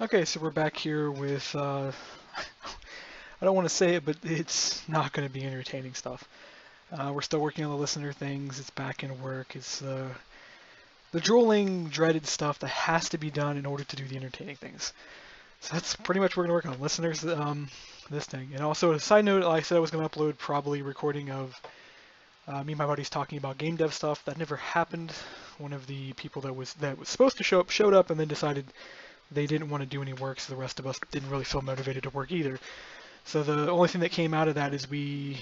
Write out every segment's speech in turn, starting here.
Okay, so we're back here with, I don't want to say it, but it's not going to be entertaining stuff. We're still working on the listener things. It's back in work. It's the drooling, dreaded stuff that has to be done in order to do the entertaining things. So that's pretty much what we're going to work on. Listeners, this thing. And also, a side note, like I said I was going to upload probably recording of me and my buddies talking about game dev stuff. That never happened. One of the people that was supposed to show up showed up and then decided they didn't want to do any work, so the rest of us didn't really feel motivated to work either. So the only thing that came out of that is we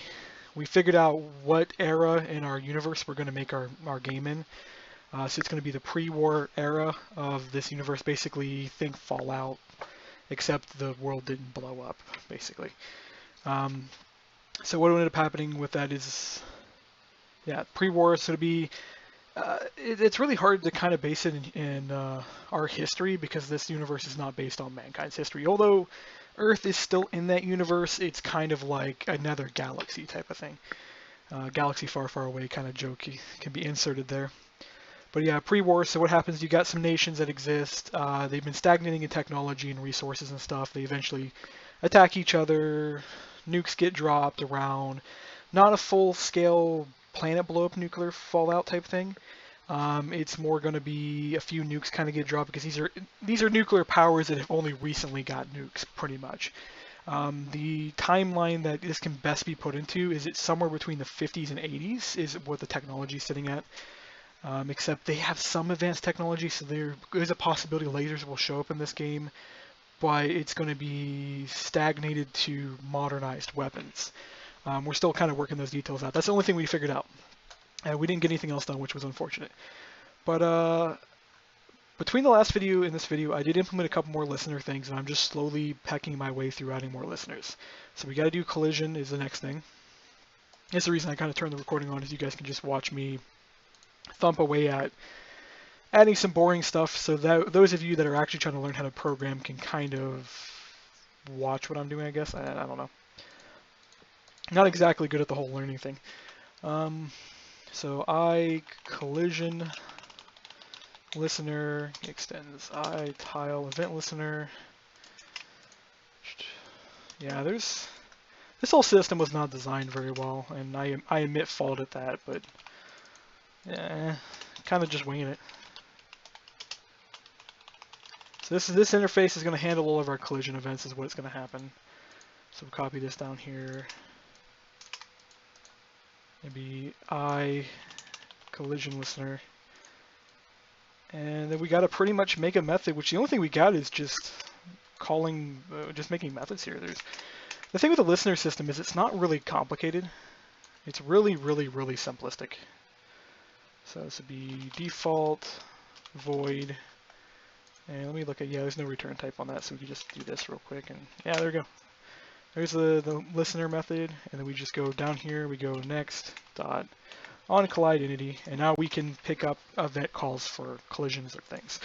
figured out what era in our universe we're going to make our game in. So it's going to be the pre-war era of this universe, basically think Fallout, except the world didn't blow up, basically. Um, so what ended up happening with that is, yeah, pre-war, so to be it's really hard to kind of base it in our history because this universe is not based on mankind's history. Although Earth is still in that universe, it's kind of like another galaxy type of thing. Galaxy far, far away kind of joke can be inserted there. But yeah, pre-war, so what happens, you got some nations that exist. They've been stagnating in technology and resources and stuff. They eventually attack each other. Nukes get dropped around. Not a full-scale planet blow-up nuclear fallout type thing. It's more going to be a few nukes kind of get dropped because these are nuclear powers that have only recently got nukes, pretty much. The timeline that this can best be put into is it's somewhere between the 50s and 80s is what the technology is sitting at. Except they have some advanced technology, so there is a possibility lasers will show up in this game, but it's going to be stagnated to modernized weapons. We're still kind of working those details out. That's the only thing we figured out. We didn't get anything else done, which was unfortunate. But between the last video and this video, I did implement a couple more listener things, and I'm just slowly pecking my way through adding more listeners. So we got to do collision is the next thing. It's the reason I kind of turned the recording on, is you guys can just watch me thump away at adding some boring stuff, so that those of you that are actually trying to learn how to program can kind of watch what I'm doing, I guess. I don't know. Not exactly good at the whole learning thing. So collision listener extends tile event listener. Yeah, this whole system was not designed very well, and I admit fault at that, but yeah, kind of just winging it. So this interface is going to handle all of our collision events, is what it's going to happen. So we'll copy this down here. Maybe collision listener. And then we got to pretty much make a method, which the only thing we got is just calling, just making methods here. The thing with the listener system is it's not really complicated. It's really, really, really simplistic. So this would be default void. And let me look at, yeah, there's no return type on that, so we can just do this real quick. And yeah, there we go. There's the listener method, and then we just go down here, we go next dot on collide entity, and now we can pick up event calls for collisions of things.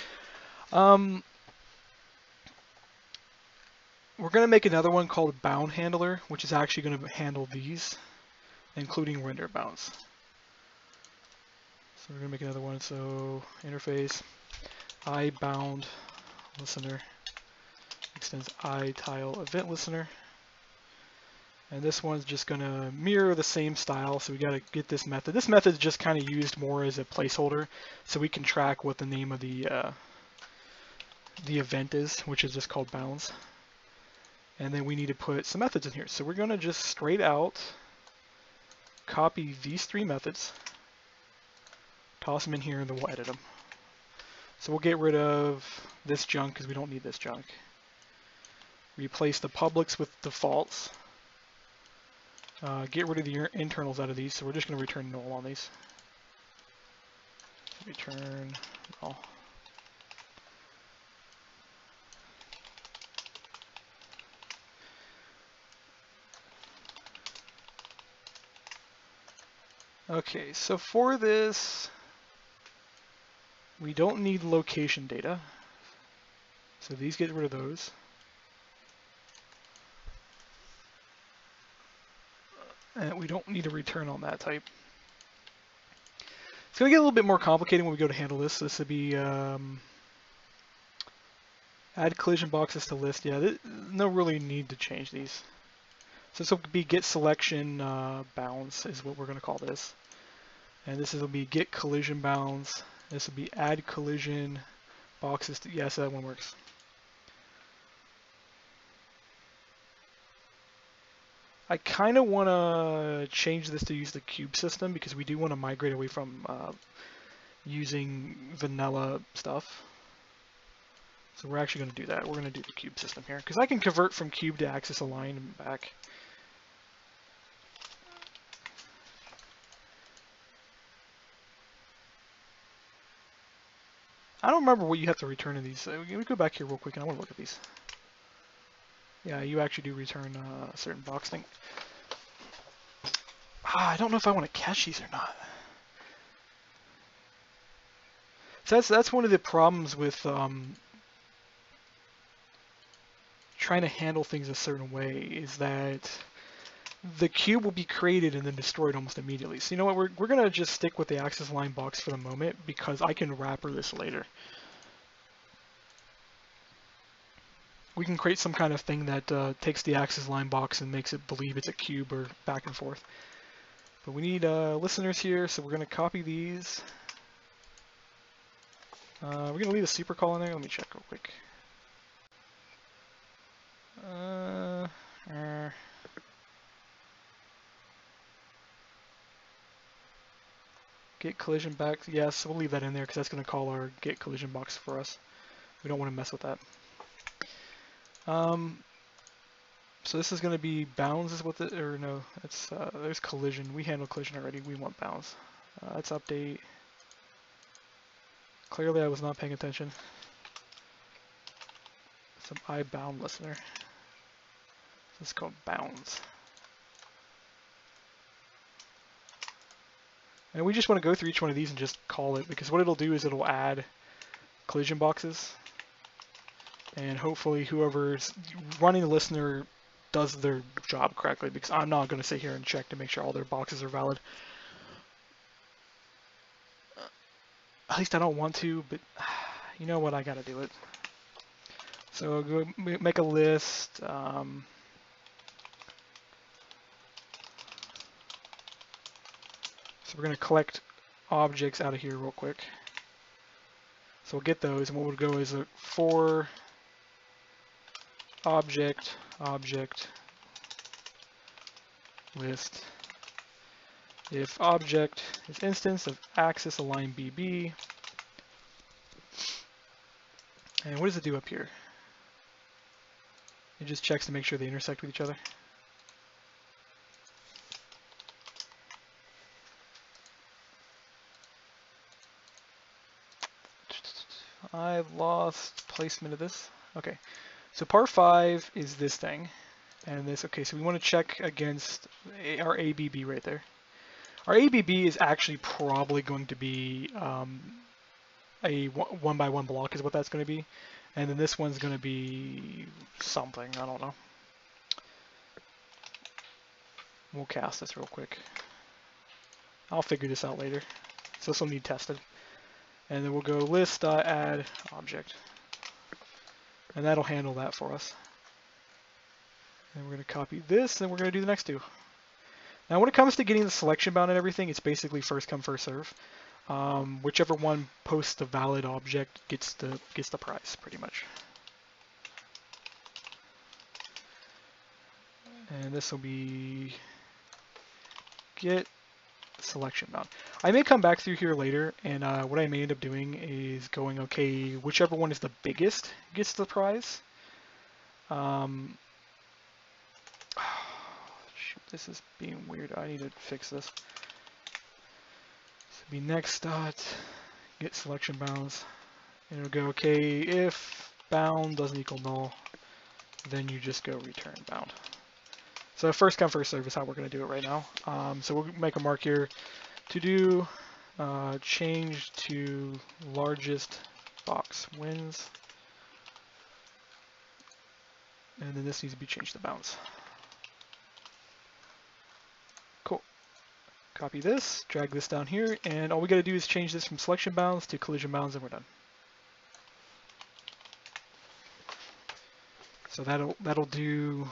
We're going to make another one called bound handler, which is actually going to handle these, including render bounds. So we're going to make another one, so interface bound listener extends tile event listener. And this one's just going to mirror the same style, so we got to get this method. This method is just kind of used more as a placeholder, so we can track what the name of the event is, which is just called bounds. And then we need to put some methods in here. So we're going to just straight out copy these three methods, toss them in here, and then we'll edit them. So we'll get rid of this junk because we don't need this junk. Replace the publics with defaults. Get rid of the internals out of these, so we're just going to return null on these. Return null. Okay, so for this, we don't need location data. So these get rid of those. And we don't need a return on that type. It's going to get a little bit more complicated when we go to handle this. This would be Add collision boxes to list. Yeah, no really need to change these. So this will be get selection bounds is what we're going to call this. And this will be get collision bounds. This will be add collision boxes to, yes, that one works. I kind of want to change this to use the cube system because we do want to migrate away from using vanilla stuff. So we're actually going to do that. We're going to do the cube system here because I can convert from cube to axis align and back. I don't remember what you have to return in these. Let me go back here real quick and I want to look at these. Yeah, you actually do return a certain box thing. I don't know if I want to cache these or not. So that's one of the problems with trying to handle things a certain way is that the cube will be created and then destroyed almost immediately. So you know what, we're going to just stick with the axis line box for the moment because I can wrapper this later. We can create some kind of thing that takes the axis line box and makes it believe it's a cube or back and forth. But we need listeners here, so we're going to copy these. We're going to leave a super call in there. Let me check real quick. Get collision back. Yes, we'll leave that in there because that's going to call our get collision box for us. We don't want to mess with that. So this is going to be bounds is what the, or no, it's, there's collision. We handle collision already. We want bounds. Let's update. Clearly I was not paying attention. Some iBound listener. This is called bounds. And we just want to go through each one of these and just call it, because what it'll do is it'll add collision boxes. And hopefully whoever's running the listener does their job correctly, because I'm not going to sit here and check to make sure all their boxes are valid. At least I don't want to, but you know what, I got to do it. So go make a list. So we're going to collect objects out of here real quick. So we'll get those, and what we'll go is a for object list if object is instance of axis align BB. And what does it do up here? It just checks to make sure they intersect with each other. I've lost placement of this. Okay, so part 5 is this thing, and this. Okay, so we want to check against our ABB right there. Our ABB is actually probably going to be a 1x1 block is what that's going to be, and then this one's going to be something. I don't know. We'll cast this real quick. I'll figure this out later. So this will need tested. And then we'll go list.add object. And that'll handle that for us. And we're going to copy this, and we're going to do the next two. Now when it comes to getting the selection bound and everything, it's basically first come, first serve. Whichever one posts the valid object gets the prize, pretty much. And this will be get selection bound. I may come back through here later, and what I may end up doing is going, okay, whichever one is the biggest gets the prize. Shoot, this is being weird. I need to fix this. This will be next dot get selection bounds, and it'll go, okay, if bound doesn't equal null, then you just go return bound. So first come, first serve is how we're going to do it right now. So we'll make a mark here to do change to largest box wins. And then this needs to be changed to bounds. Cool. Copy this, drag this down here, and all we got to do is change this from selection bounds to collision bounds, and we're done. So that'll do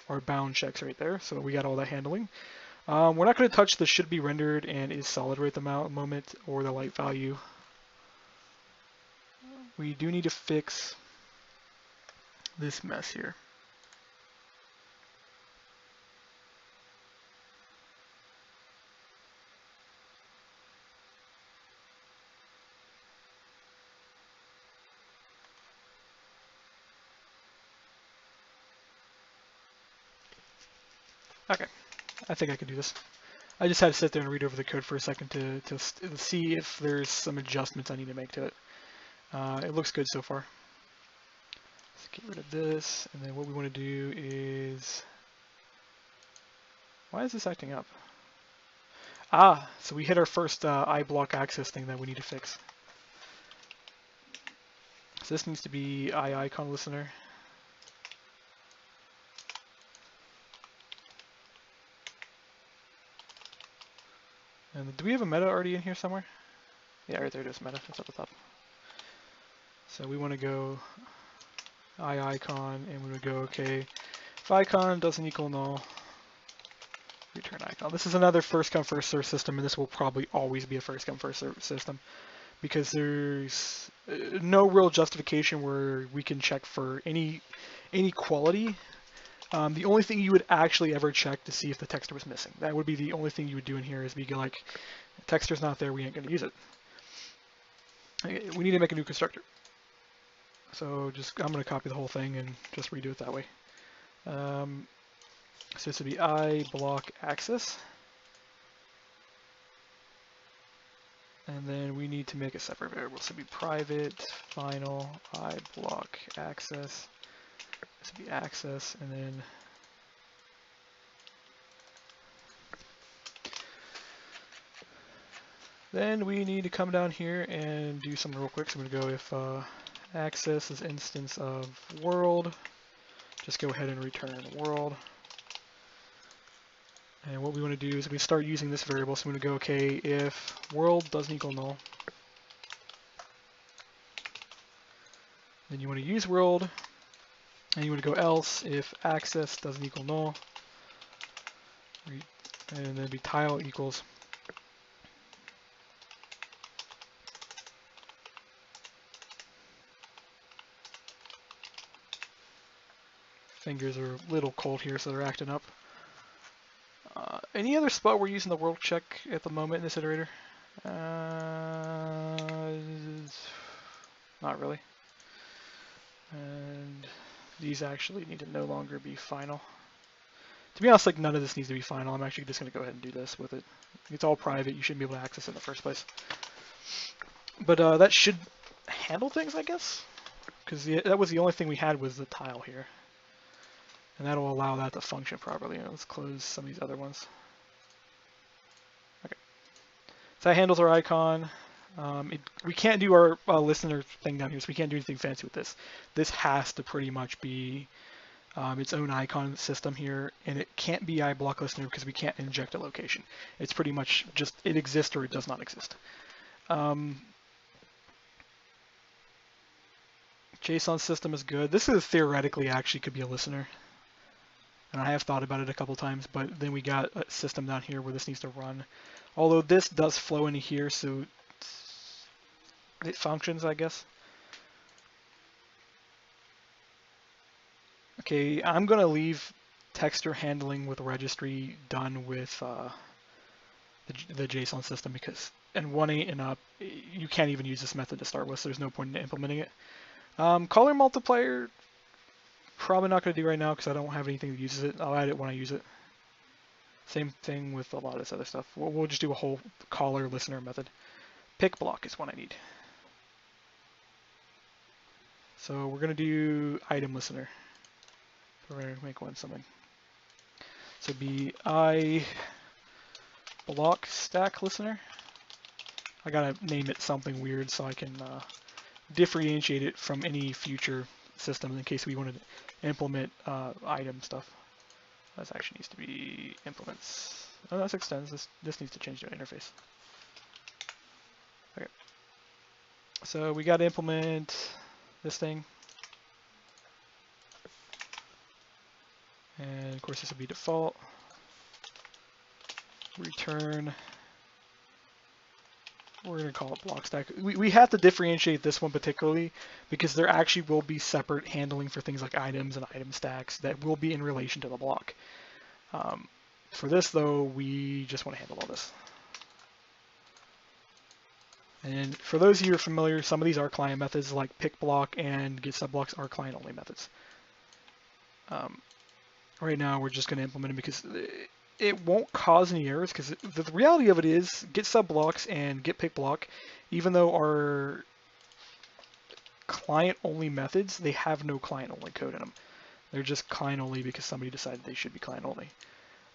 our bound checks right there. So we got all that handling. We're not going to touch the should be rendered and is solid right at the moment or the light value. We do need to fix this mess here. Okay, I think I can do this. I just had to sit there and read over the code for a second to see if there's some adjustments I need to make to it. It looks good so far. Let's get rid of this, and then what we want to do is... Why is this acting up? Ah, so we hit our first iBlock access thing that we need to fix. So this needs to be icon listener. And do we have a meta already in here somewhere? Yeah, right there it is, meta. It's up the top. So we want to go icon, and we would go, okay, if icon doesn't equal null, return icon. This is another first come first serve system, and this will probably always be a first come first serve system because there's no real justification where we can check for any quality. The only thing you would actually ever check to see if the texter was missing. That would be the only thing you would do in here is be like, texter's not there, we ain't going to use it. Okay, we need to make a new constructor. So I'm going to copy the whole thing and just redo it that way. So this would be iBlock access. And then we need to make a separate variable. So it would be private final iBlock access. This would be access, and then we need to come down here and do something real quick. So I'm going to go if access is instance of world, just go ahead and return world. And what we want to do is we start using this variable. So I'm going to go, okay, if world doesn't equal null, then you want to use world, and you want to go else if access doesn't equal null, and then be tile equals. Fingers are a little cold here, so they're acting up. Any other spot we're using the world check at the moment in this iterator? Not really. And these actually need to no longer be final. To be honest, like none of this needs to be final. I'm actually just going to go ahead and do this with it. It's all private. You shouldn't be able to access it in the first place. But that should handle things, I guess, because that was the only thing we had was the tile here. And that'll allow that to function properly. Let's close some of these other ones. Okay. So that handles our icon. We can't do our listener thing down here, so we can't do anything fancy with this. This has to pretty much be its own icon system here, and it can't be iBlock listener because we can't inject a location. It's pretty much just it exists or it does not exist. JSON system is good. This is theoretically actually could be a listener. And I have thought about it a couple times, but then we got a system down here where this needs to run. Although this does flow into here, so it functions, I guess. Okay, I'm going to leave texter handling with registry done with the JSON system because in 1.8 and up, you can't even use this method to start with, so there's no point in implementing it. Color multiplier, probably not going to do right now because I don't have anything that uses it. I'll add it when I use it. Same thing with a lot of this other stuff. We'll just do a whole caller listener method. Pick block is what I need. So we're going to do item listener. We're going to make one something. So be I block stack listener. I got to name it something weird so I can differentiate it from any future system in case we want to implement item stuff. This actually needs to be implements. Oh, this extends. This needs to change the interface. Okay. So we got to implement this thing. And of course this will be default. Return, we're going to call it block stack. We have to differentiate this one particularly because there actually will be separate handling for things like items and item stacks that will be in relation to the block. For this though, we just want to handle all this. And for those of you who are familiar, some of these are client methods like pick block and get sub blocks are client only methods. Right now we're just going to implement them because it won't cause any errors, because the reality of it is get sub blocks and get pick block, even though are client only methods, they have no client only code in them. They're just client only because somebody decided they should be client only.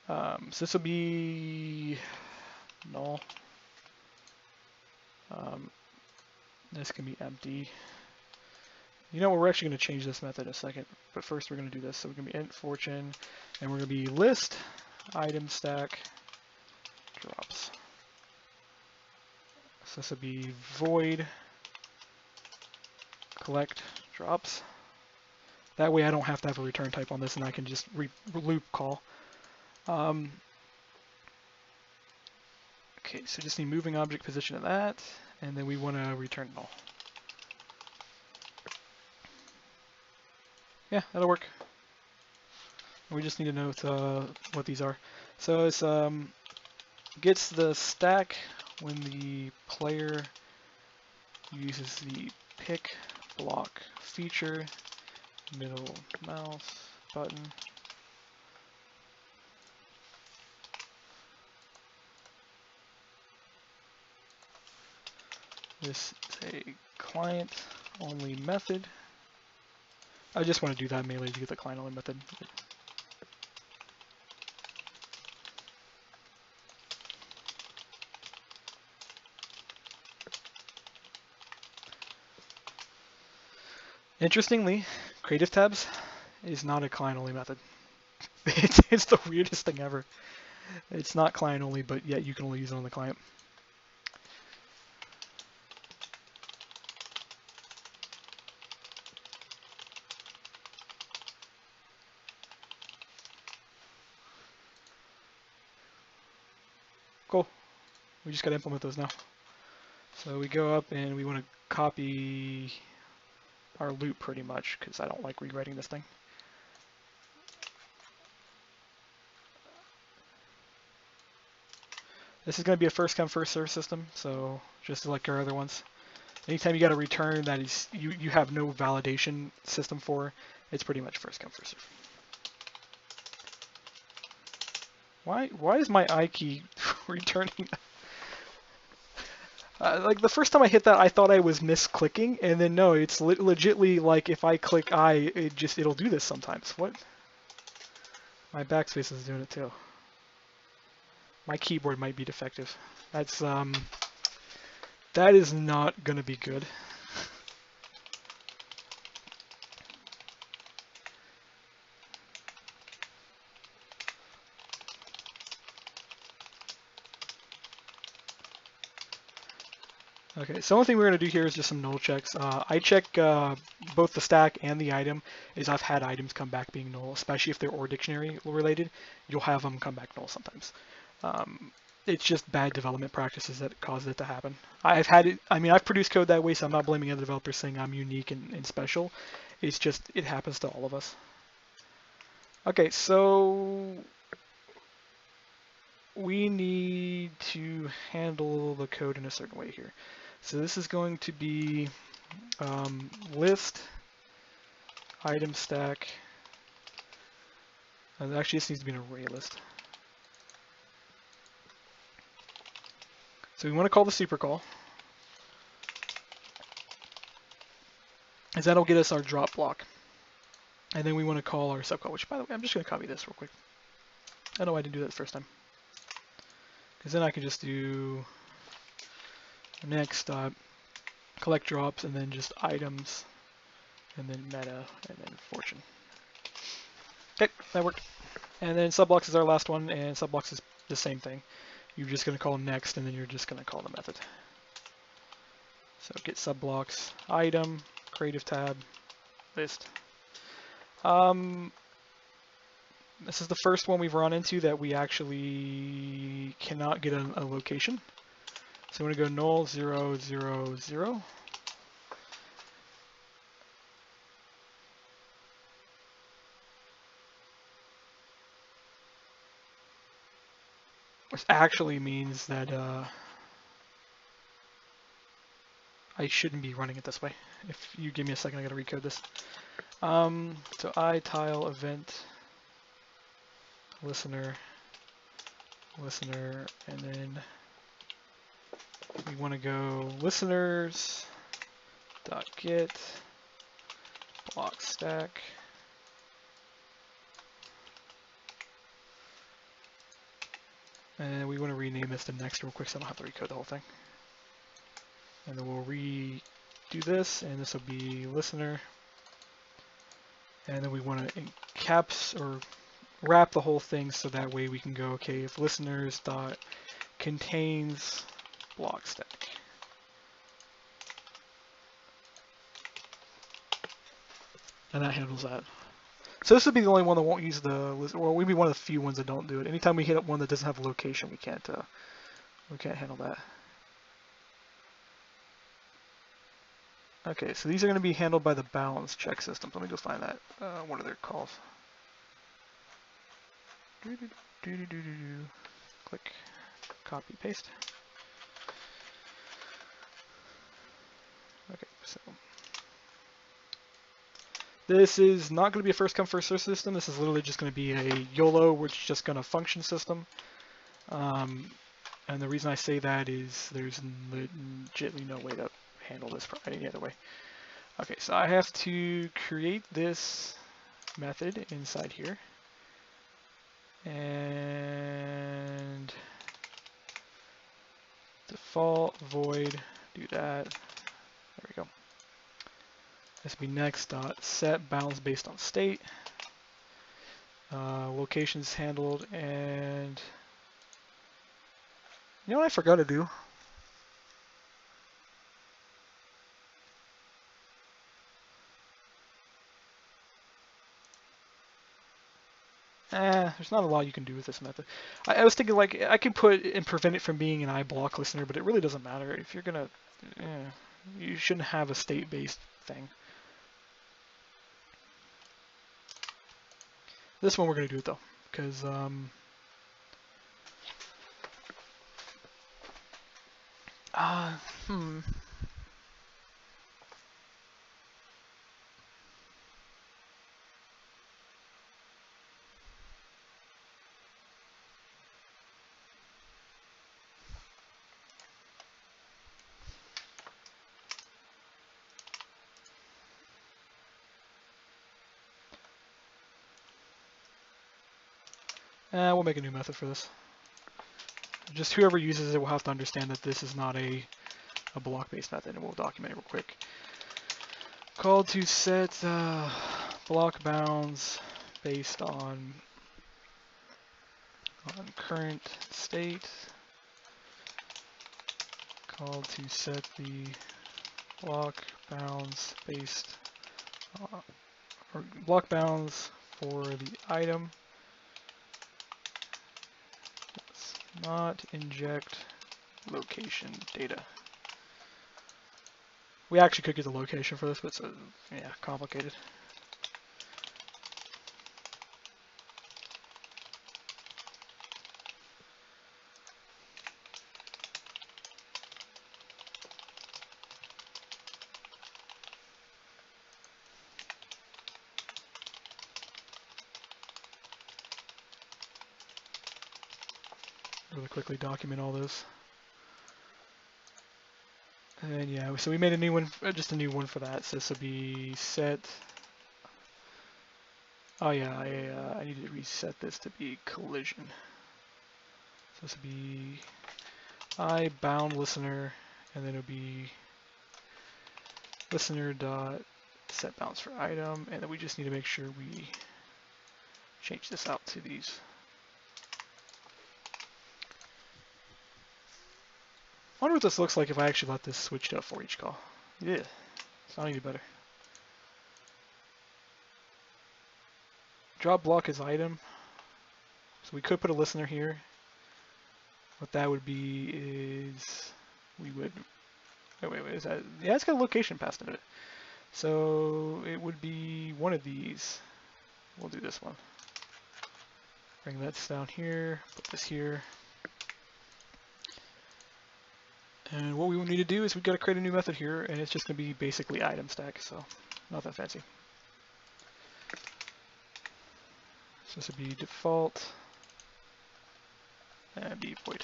So this will be null. This can be empty. You know what, we're actually going to change this method in a second, but first we're going to do this. So we're going to be int fortune, and we're going to be list item stack drops. So this will be void collect drops. That way I don't have to have a return type on this, and I can just loop call. Okay, so just need moving object position of that, and then we want to return null. Yeah, that'll work. We just need to know what these are. So it's gets the stack when the player uses the pick block feature, middle mouse button. This is a client only method. I just want to do that mainly to get the client only method. Interestingly, creative tabs is not a client only method. It's the weirdest thing ever. It's not client only, but yet you can only use it on the client. Cool. We just got to implement those now. So we go up and we want to copy our loop pretty much, because I don't like rewriting this thing. This is going to be a first come first serve system, so just like our other ones. Anytime you got a return that is you have no validation system for, it's pretty much first come first serve. Why is my I key returning? Like the first time I hit that, I thought I was misclicking, and then no, it's legitly like if I click I, it'll do this sometimes. What? My backspace is doing it too. My keyboard might be defective. That's that is not gonna be good. Okay, so the only thing we're going to do here is just some null checks. I check both the stack and the item, as I've had items come back being null, especially if they're OR dictionary related. You'll have them come back null sometimes. It's just bad development practices that cause it to happen. I've had it, I mean, I've produced code that way, so I'm not blaming other developers saying I'm unique and special. It's just, it happens to all of us. Okay, so we need to handle the code in a certain way here. So this is going to be list item stack. Actually, this needs to be an array list. So we want to call the super call, as that'll get us our drop block. And then we want to call our subcall, which, by the way, I'm just going to copy this real quick. I know I didn't do that the first time. Because then I can just do next collect drops, and then just items, and then meta, and then fortune. Okay, that worked. And then subblocks is our last one, and subblocks is the same thing. You're just going to call next, and then you're just going to call the method. So get subblocks, item, creative tab, list. This is the first one we've run into that we actually cannot get a location. So I'm going to go null 0 0 0. Which actually means that I shouldn't be running it this way. If you give me a second, I gotta recode this. So I tile event listener, and then we want to go listeners dot get block stack. And we want to rename this to next real quick so I don't have to recode the whole thing. And then we'll redo this, and this will be listener. And then we want to encaps or wrap the whole thing so that way we can go, okay, if listeners dot contains block stack. And that handles that. So this would be the only one that won't use the, well, we'd be one of the few ones that don't do it. Anytime we hit up one that doesn't have a location, we can't handle that. Okay, so these are going to be handled by the balance check systems. Let me go find that. What are their calls? Click, copy, paste. Okay, so this is not going to be a first come first serve system. This is literally just going to be a YOLO, which is just going to function system. And the reason I say that is there's legitimately no way to handle this any other way. Okay, so I have to create this method inside here. And default void, do that. There we go. This will be next dot set bounds based on state. Locations handled, and you know what I forgot to do? There's not a lot you can do with this method. I was thinking like I could put and prevent it from being an iBlock listener, but it really doesn't matter. If you're gonna, you shouldn't have a state-based thing. This one we're gonna do it though, because we'll make a new method for this. Just whoever uses it will have to understand that this is not a block-based method, and we'll document it real quick. Call to set block bounds based on current state. Call to set the block bounds based or block bounds for the item. Let's not inject location data. We actually could get the location for this, but it's yeah, complicated. Really quickly document all this. And yeah, so we made a new one, just a new one for that. So this will be set. Oh yeah, I need to reset this to be collision. So this will be I bound listener, and then it'll be listener dot set bounds for item, and then we just need to make sure we change this out to these. I wonder what this looks like if I actually let this switch to a for each call. Yeah, it's not any better. Drop block as item. So we could put a listener here. What that would be is we would, wait, is that, yeah, it's got a location passed into it. So it would be one of these. We'll do this one. Bring that down here, put this here. And what we need to do is we've got to create a new method here, and it's just going to be basically item stack, so not that fancy. So this would be default and be void.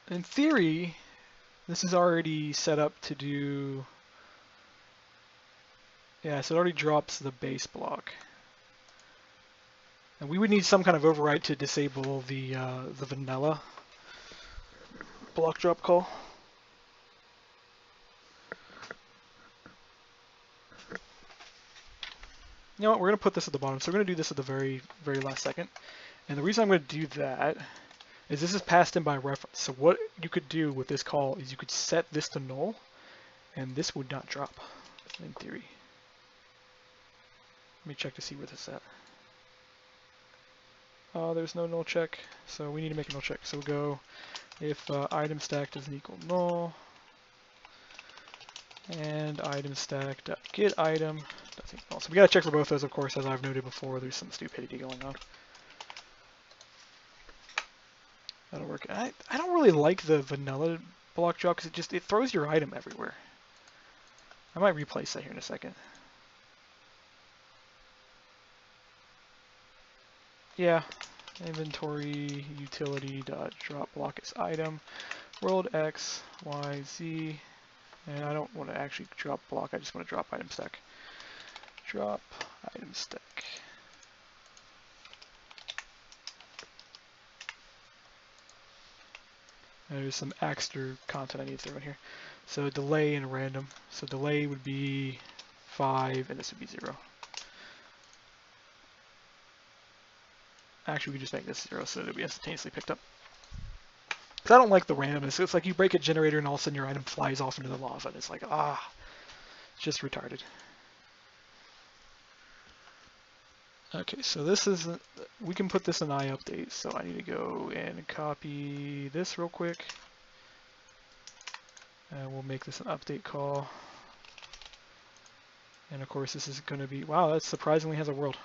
In theory, this is already set up to do, yeah, so it already drops the base block. And we would need some kind of override to disable the vanilla block drop call. You know what, we're going to put this at the bottom, so we're going to do this at the very, very last second. And the reason I'm going to do that is this is passed in by reference. So what you could do with this call is you could set this to null, and this would not drop, in theory. Let me check to see where this is at. There's no null check, so we need to make a null check. So we'll go if item stack doesn't equal null, and item stack dot get item doesn't equal null. So we gotta check for both those, of course, as I've noted before. There's some stupidity going on. That'll work. I don't really like the vanilla block drop because it throws your item everywhere. I might replace that here in a second. Yeah, inventory utility dot drop block is item world x y z, and I don't want to actually drop block. I just want to drop item stack. Drop item stack. And there's some extra content I need to throw in here. So delay and random. So delay would be 5, and this would be 0. Actually, we can just make this 0 so it'll be instantaneously picked up. Because I don't like the randomness. It's like you break a generator and all of a sudden your item flies off into the lava. And it's like, it's just retarded. Okay, so this is, we can put this in iUpdate. So I need to go and copy this real quick. And we'll make this an update call. And of course this is going to be, wow, that surprisingly has a world.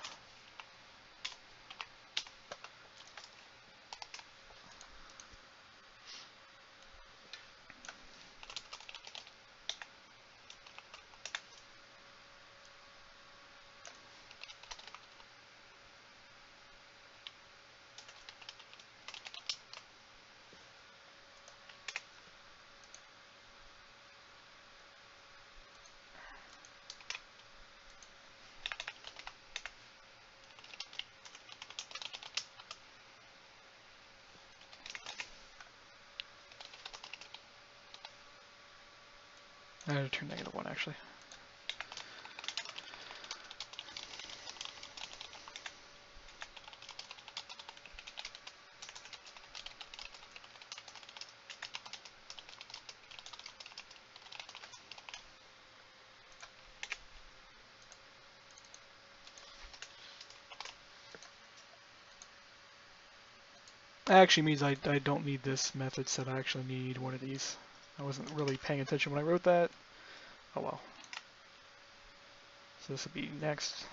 I had to turn -1 actually. That actually means I don't need this method set. I actually need one of these. I wasn't really paying attention when I wrote that. Oh well. So this would be next.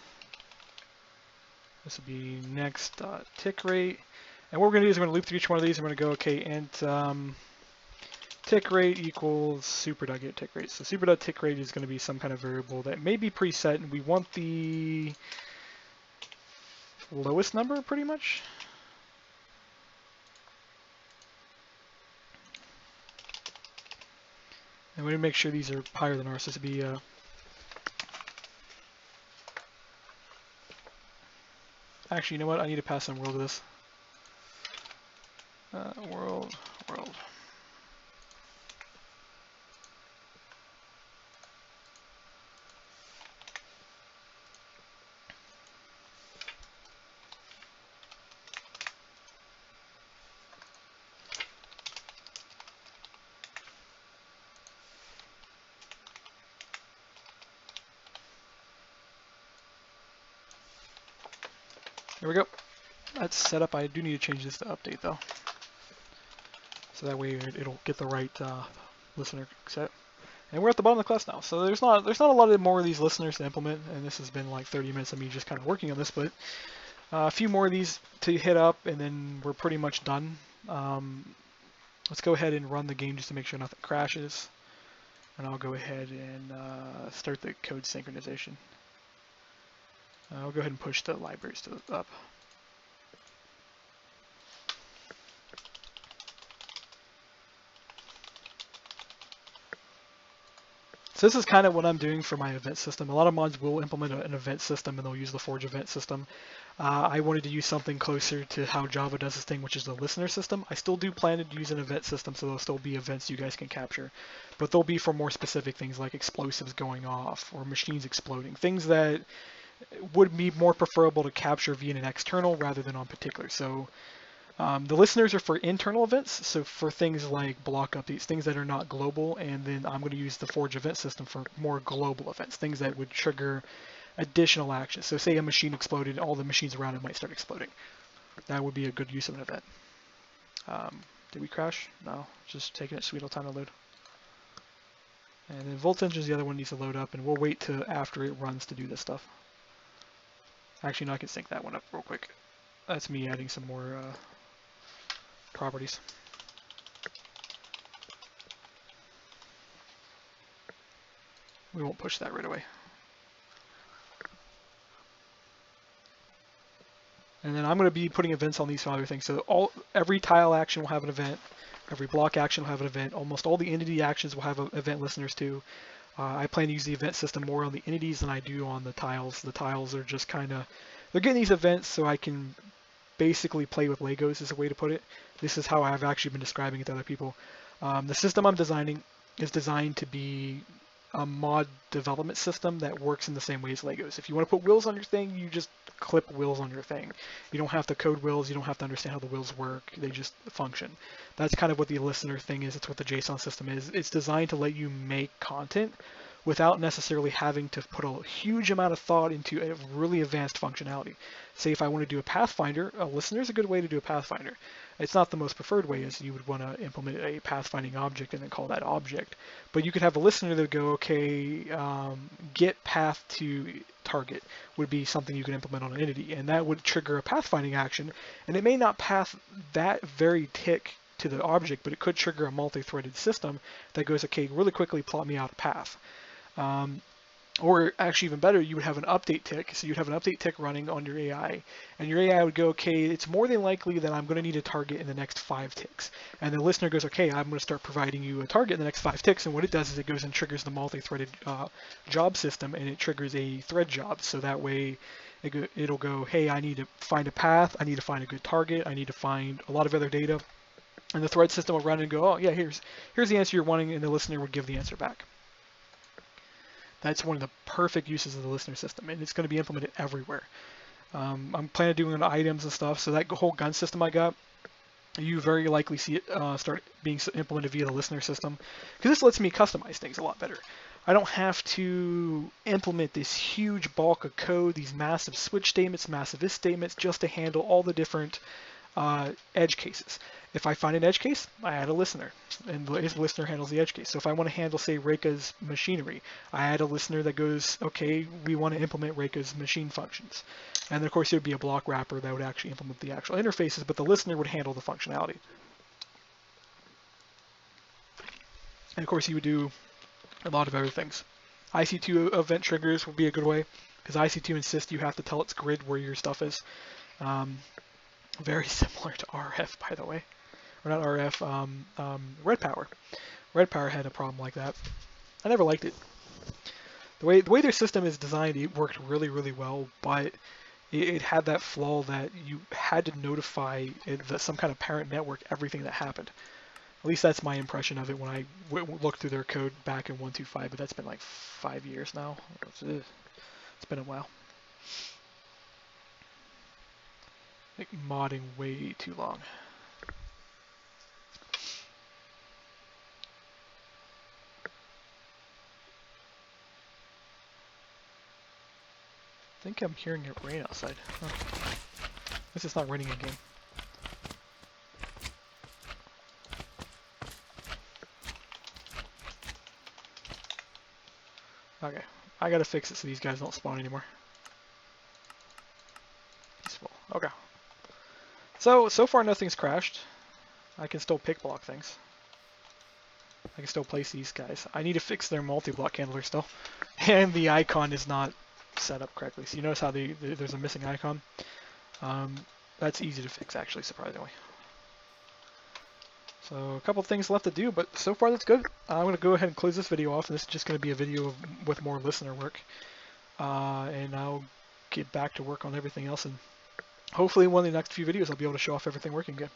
This would be next tick rate. And what we're going to do is we're going to loop through each one of these. And we're going to go, okay, and tick rate equals super.get tick rate. So super.tick rate is going to be some kind of variable that may be preset, and we want the lowest number pretty much. And we're going to make sure these are higher than ours. So this would be actually, you know what? I need to pass some world to this. World. There we go. That's set up. I do need to change this to update though, so that way it'll get the right listener set. And we're at the bottom of the class now, so there's not a lot of more of these listeners to implement, and this has been like 30 minutes of me just kind of working on this, but a few more of these to hit up, and then we're pretty much done. Let's go ahead and run the game just to make sure nothing crashes, and I'll go ahead and start the code synchronization. I'll go ahead and push the libraries to up. So this is kind of what I'm doing for my event system. A lot of mods will implement an event system and they'll use the Forge event system. I wanted to use something closer to how Java does this thing, which is the listener system. I still do plan to use an event system, so there'll still be events you guys can capture. But they'll be for more specific things like explosives going off or machines exploding, things that would be more preferable to capture via an external rather than on particular. So the listeners are for internal events, so for things like block updates, things that are not global, and then I'm going to use the Forge event system for more global events, things that would trigger additional actions. So say a machine exploded, all the machines around it might start exploding. That would be a good use of an event. Did we crash? No, just taking its sweet little time to load. And then Volt Engine is the other one that needs to load up, and we'll wait till after it runs to do this stuff. Actually, no, I can sync that one up real quick. That's me adding some more properties. We won't push that right away. And then I'm going to be putting events on these other things. So every tile action will have an event. Every block action will have an event. Almost all the entity actions will have event listeners too. I plan to use the event system more on the entities than I do on the tiles. The tiles are just kind of, they're getting these events so I can basically play with Legos is a way to put it. This is how I've actually been describing it to other people. The system I'm designing is designed to be a mod development system that works in the same way as Legos. If you want to put wheels on your thing, you just clip wheels on your thing. You don't have to code wheels, you don't have to understand how the wheels work, they just function. That's kind of what the listener thing is, it's what the JSON system is. It's designed to let you make content without necessarily having to put a huge amount of thought into a really advanced functionality. Say if I want to do a Pathfinder, a listener is a good way to do a Pathfinder. It's not the most preferred way, as you would want to implement a pathfinding object and then call that object. But you could have a listener that go, okay, get path to target would be something you could implement on an entity, and that would trigger a pathfinding action, and it may not path that very tick to the object, but it could trigger a multi-threaded system that goes, okay, really quickly plot me out a path. Or actually even better, you would have an update tick. So you'd have an update tick running on your AI, and your AI would go, okay, it's more than likely that I'm going to need a target in the next 5 ticks. And the listener goes, okay, I'm going to start providing you a target in the next 5 ticks. And what it does is it goes and triggers the multi-threaded job system, and it triggers a thread job. So that way it'll go, hey, I need to find a path, I need to find a good target, I need to find a lot of other data. And the thread system will run and go, oh yeah, here's the answer you're wanting, and the listener would give the answer back. That's one of the perfect uses of the listener system, and it's going to be implemented everywhere. I'm planning on doing items and stuff, so that whole gun system I got, you very likely see it start being implemented via the listener system, because this lets me customize things a lot better. I don't have to implement this huge bulk of code, these massive switch statements, massive if statements, just to handle all the different edge cases. If I find an edge case, I add a listener, and the listener handles the edge case. So if I want to handle, say, Reika's machinery, I add a listener that goes, okay, we want to implement Reika's machine functions. And then, of course, there would be a block wrapper that would actually implement the actual interfaces, but the listener would handle the functionality. And, of course, you would do a lot of other things. IC2 event triggers would be a good way, because IC2 insists you have to tell its grid where your stuff is. Very similar to RF, by the way. Or not RF, Red Power. Red Power had a problem like that. I never liked it. The way their system is designed, it worked really, really well, but it had that flaw that you had to notify some kind of parent network everything that happened. At least that's my impression of it when I looked through their code back in 1.2.5, but that's been like 5 years now. It's been a while. Like modding way too long. I think I'm hearing it rain outside. Huh. This is not running in game. Okay, I gotta fix it so these guys don't spawn anymore. Peaceful. Okay. So far nothing's crashed. I can still pick block things. I can still place these guys. I need to fix their multi-block handler still. And the icon is not set up correctly. So you notice how there's a missing icon? That's easy to fix actually, surprisingly. So a couple things left to do, but so far that's good. I'm going to go ahead and close this video off, and this is just going to be a video with more listener work. And I'll get back to work on everything else, and hopefully in one of the next few videos I'll be able to show off everything working good.